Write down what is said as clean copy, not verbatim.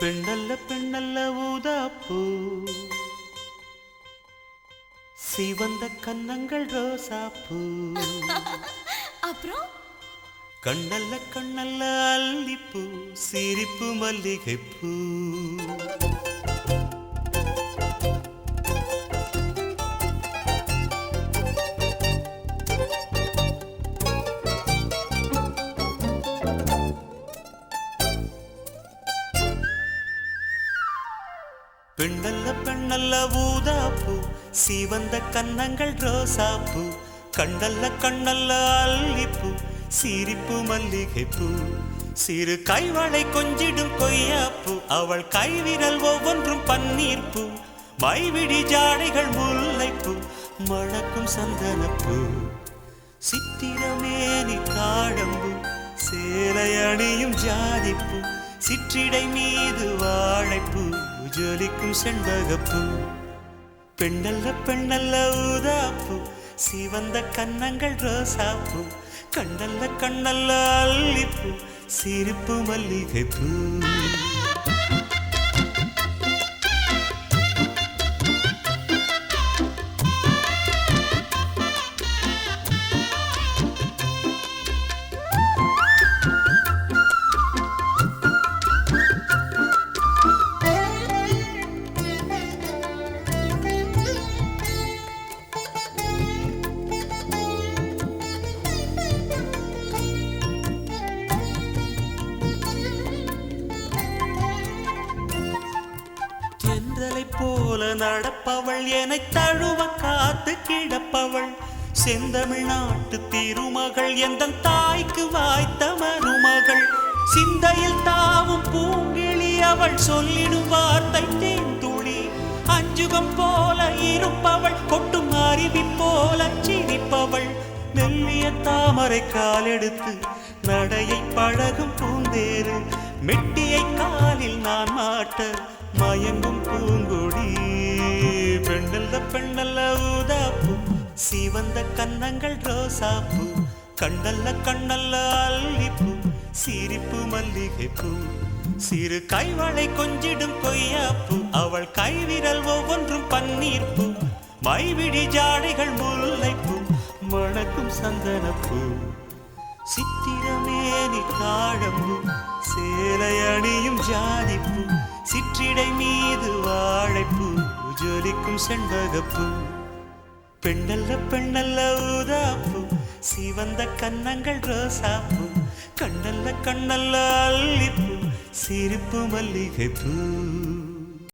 பெண்ணல்ல பெண்ணல்ல ஊதாப்பூ, சிவந்த கன்னங்கள் ரோசாப்பூ. அப்புறம் கண்ணல்ல கண்ணல்ல அல்லிப்பூ, சிரிப்பு மல்லிகைப்பூ. பெண்ணல்ல பெண்ணல்ல ஊதாப்பூ, சிவந்த கன்னங்கள் ரோசாப்பூ. கண்ணல்ல கண்ணல்ல அல்லிப்பூ, சிரிப்பு மல்லிகைப்பூ. சிறு கைவளை கொஞ்சிடும் கொய்யாப்பூ, அவள் கைவிரல் ஒவ்வொன்றும் பன்னீர்ப்பூ. மைவிடி ஜாடைகள் முல்லைப்பூ, மணக்கும் சந்தனப்பூ. சித்திரமேனி தாழம்பூ, சேலை அணியும் ஜாதிப்பூ. சிற்றிடை மீது வாழைப்பூ, ஜொலிக்கும் செண்பகப்பூ. பெண்ணல்ல பெண்ணல்ல ஊதாப்பூ, சிவந்த கன்னங்கள் ரோசாப்பூ. கண்ணல்ல கண்ணல்ல அல்லிப்பூ, சிரிப்பு மல்லிகைப்பூ. போல நடப்பவள், என்னை தழுவ காத்து கிடப்பவள். செந்தமிழ்நாட்டு திருமகள், எந்த தாய்க்கு வாய்த்த மருமகள். சிந்தையில் தாவும் பூங்கிழி, அவள் சொல்லிடும் வார்த்தை தேன்துளி. அஞ்சுகம் போல இருப்பவள், கொட்டும் அருவி போல சிரிப்பவள். மெல்லிய தாமரை காலெடுத்து நடையை பழகும் பூந்தேறு. மெட்டியை காலில் நான் மாட்ட மயங்கும் பூங்கொடி. பெண்ணல்ல பெண்ணல்ல ஊதாப்பூ, சிவந்த கன்னங்கள் ரோசாப்பூ. கண்ணல்ல கண்ணல்ல அல்லிப்பூ, சிரிப்பு மல்லிகைப்பூ. சிறு கைவளை கொஞ்சிடும் கொய்யாப்பூ, அவள் கைவிரல் ஒவ்வொன்றும் பன்னீர்ப்பூ. மைவிடி ஜாடைகள் முல்லைப்பூ, மணக்கும் சந்தனப்பூ. சித்திரமேனி தாழம்பூ, சேலை அணியும் ஜாதிப்பூ. சிற்றிடை மீது வாழைப்பூ, ஜொலிக்கும் செண்பகப்பூ. பெண்ணல்ல பெண்ணல்ல ஊதாப்பூ, சிவந்த கன்னங்கள் ரோசாப்பூ. கண்ணல்ல கண்ணல்ல அல்லிப்பூ, சிரிப்பு மல்லிகைப்பூ.